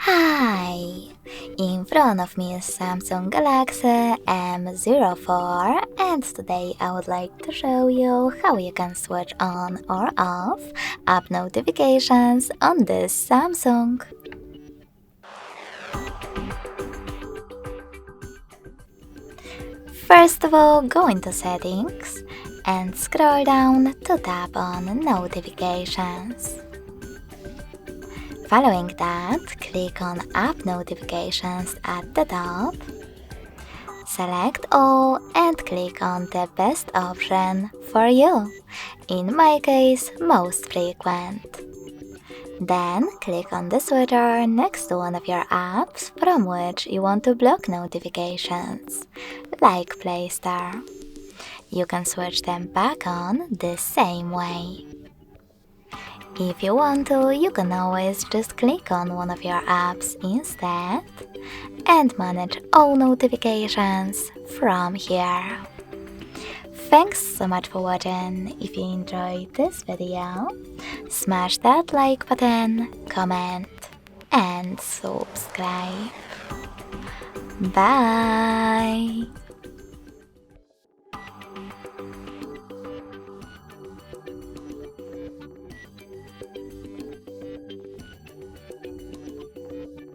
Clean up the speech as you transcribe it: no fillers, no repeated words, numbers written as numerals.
Hi! In front of me is Samsung Galaxy M04 and today I would like to show you how you can switch on or off app notifications on this Samsung. First of all, go into Settings and scroll down to tap on Notifications. Following that, click on App Notifications at the top, select All and click on the best option for you, in my case, Most Frequent. Then click on the switcher next to one of your apps from which you want to block notifications, like Play Store. You can switch them back on the same way. If you want to, you can always just click on one of your apps instead and manage all notifications from here. Thanks so much for watching. If you enjoyed this video, smash that like button, comment and subscribe. Bye!